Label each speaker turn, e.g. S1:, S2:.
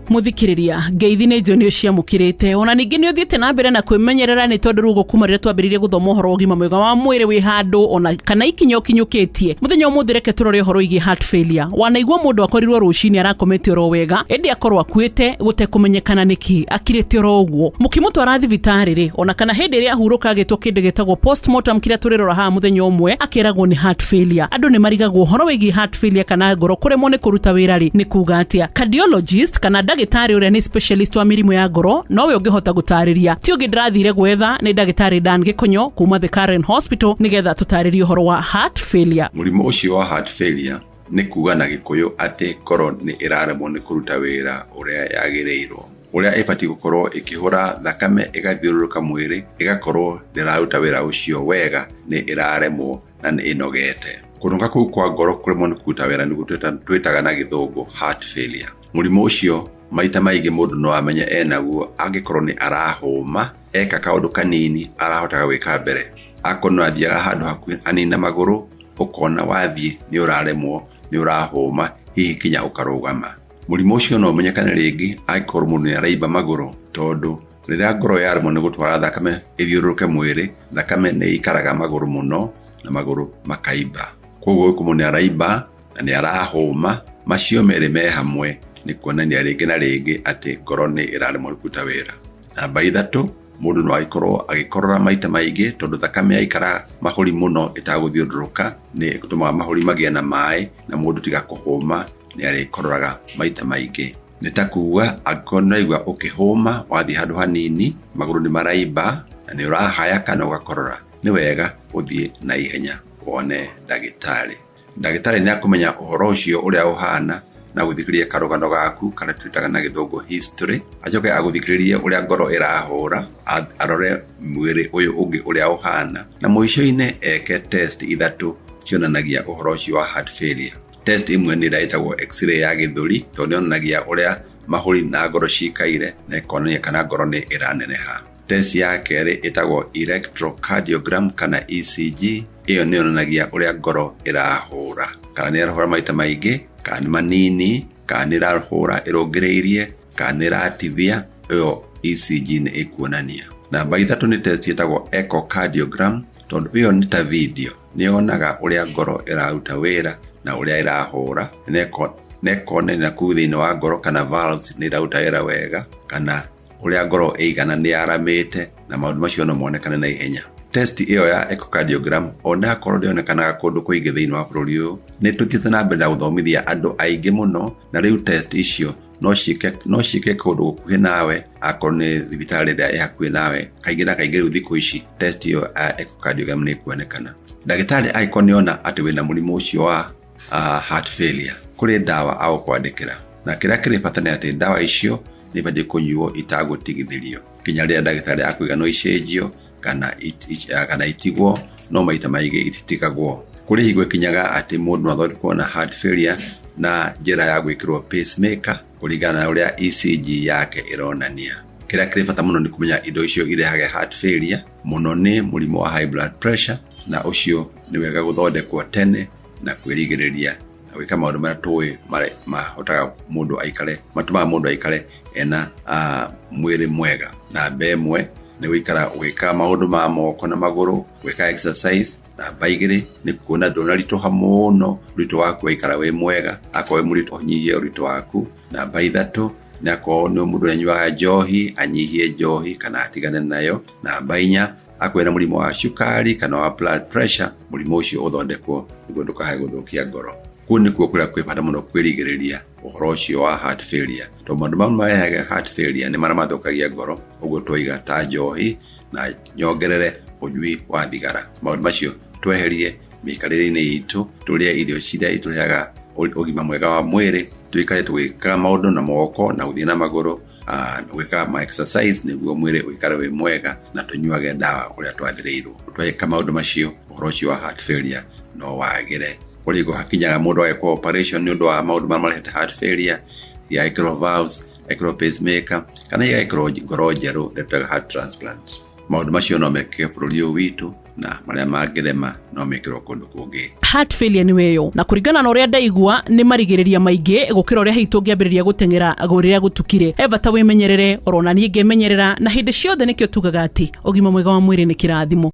S1: muthikiriria ngeithi ni njonio cia mukirite ona ningi ni uthiete na mbere na kwimenyerera ni tondu rugo kumarira twambiririe guthoma uhoro ugima mwega wa mwiri wi handu ona kana ikinyo kinyukitie muthenya umuthi reke turore uhoro igi heart failure wanaigwa mundu akorirwo rucini arakomete oro wega endi akorwa akuite gute kumenyekana niki akirite oro uguo mukimutwara thibitari ri ona kana hindi ri ahuruka agitwo kinde getagwo postmortem kiria turirora ha muthenya umwe akiragwo ni heart failure andu ni marigagwo uhoro wigi heart failure kana ngoro kuremwo ni kuruta wira ri ni kuga atia cardiologist kana ndagitari uria ni specialist wa mirimu ya ngoro nowe ungihota gutariria ti ungi ndirathire gwetha ni ndagitari Dan Gikonyo kuma the Karen Hospital nigetha tutaririe uhoro wa heart failure.
S2: Murimu ucio wa heart failure ni kuga na Gikuyu ati ngoro ni iraremwo ni kuruta wira uria yagireirwo uria ibati gukorwo ikihura thakame igathiururuka mwiri igakorwo ndiraruta wira ucio wega ni iraremwo na ni inogete kununga kuu kwa ngoro kuremwo ni kuruta wira ni twitaga na githungu heart failure. Murimu ucio maita maige mundu no amenye enaguo angikorwo ni arahuma eka kaundu kanini arahotaga gwika mbere akono athiaga handu hakuhi anina maguru ukona wathie ni uraremwo ni urahuma hihi kinya ukarugama. Murimu ucio no umenyekane ringi angikorwo mundu ni araiba maguru tondu riria ngoro yaremwo ni gutwara thakame ithiururuke mwiri thakame ni ikaraga maguru muno na maguru makaiba koguo kumu ni araiba na ni arahuma macio mere me hamwe ni kuonania ringi na ringi ati ngoro ni iraremwo kuruta wira. Namba ithatu mundu no agikorora maita maige tondu thakame yaikara mahuri muno itaguthiururuka ni gutuma mahuri magie na mai na mundu tiga kuhuma ni arikororaga maita maige. Nitakuwa akona igwa ukihuma wathi handu hanini maguru ni maraiba na ni urahaya kana ugakorora ni wega uthie na ihenya wone ndagitari. Ndagitari ni akumenya uhoro ucio uria uhana na guthikiriria karugano gaku kana twitaga na githungu history acoke aguthikiririe uria ngoro irahura arore mwiri uyu ungi uria uhana na muico-ine eke test ithatu cionanagia uhoro ucio wa heart failure. Test imwe ni iraitagwo x-ray ya githuri tondu yonanagia uria mahuri na ngoro cikaire na ikonania kana ngoro ni iraneneha. Test ya keri itagwo electrocardiogram kana ECG iyo ni yonanagia uria ngoro irahura kana ni irahura maita maige kana manini kana irahura irongereirie kana irativia iyo ECG ni ikuonania. Namba ithatu ni test itagwo echocardiogram tondu iyo ni ta video ni yonaga uria ngoro iraruta wira na uria irahura nekone na kuthini wa ngoro kana valves ni iraruta wira wega kana uria ngoro eigana ni aramite na maundu macio no monekane na ihenya. Test iyo ya echocardiogram ona korwo ndionekanaga kundu kuingi thiini wa bururi uyu ni tuthiete na mbere guthomithia andu aingi muno na riu test icio no cike kundu gukuhi nawe akorwo ni thibitari ria ihakuhi nawe kaingi na kaingi riu thiku ici test iyo ya echocardiogram ni kuonekana. Ndagitari aikoniona ati wina murimu ucio wa heart failure kuri dawa au kwandikira na kiria kiri patane ati dawa icio ni badi kunyuo itagutigithirio kinya ria ndagitari akuiga no icenjio kana itigwo no maita maige ititikagwo kuri higwe kinyaga ati mundu athondekwo na heart failure na njira ya gwikirwo pacemaker kuringana na uria ECG yake ironania. Kiria kiri bata muno ni kumenya indo icio irehaga heart failure muno ni murimu wa high blood pressure na ucio ni wega guthondekwo tene na kwirigiriria na gwika maundu maria tuwi mahotaga mundu aikare matuma mundu aikare ena mwiri mwega. Na bemwe ni gwika maundu ma moko na maguru gwika exercise na baigire ni kuona donalito hamuno rito waku waikara we mwega akowe murito nyihie rito waku. Na baithatu ni akorwo ni mundu anyuaga njohi anyihie njohi kana atigane nayo. Na bainya akwena murimu wa shukari kana wa blood pressure murimu ucio uthondekwo niguo ndukahe guthukia ngoro. Kuni kuo kuria kwibata muno kwirigiriria uhoro ucio wa heart failure to maundu mamwe ya heart failure ni mara mathukagia ngoro uguo twiga ta njohi na nyongerere unyui wa thigara. Maundu macio tweherie mikarire-ini itu turia irio ciria iturehaga ugima mwega wa mwiri twikare twika maundu na moko na guthie na maguru gwika ma exercise niguo mwiri wikare wi mwega na tunyuage dawa uria twathiriirwo tweka maundu macio uhoro ucio wa heart failure no wagire. Kurigo hakinyaga mundu agekwo operation ni undu wa maundu marehete heart failure ya ikro valves ikro pacemaker kana ya ikro ngoro njeru ndetaga heart transplant. Maundu macio no meke bururi witu na marĩa mangĩrema no mekĩrwo kũndũ kũngĩ.
S1: Heart failure nĩ weyo, na kũringana na ũrĩa ndaigua nĩ marigĩrĩria maingĩ gũkĩra ũrĩa hitu ngĩambĩrĩria gũteng'era rĩrĩa gũtukire. He bata wĩmenyerere, orona niĩ ngĩmenyerera, na hĩndĩ ciothe nĩkĩo tugaga atĩ ũgima mwega wa mwĩrĩ nĩ kĩrathimo.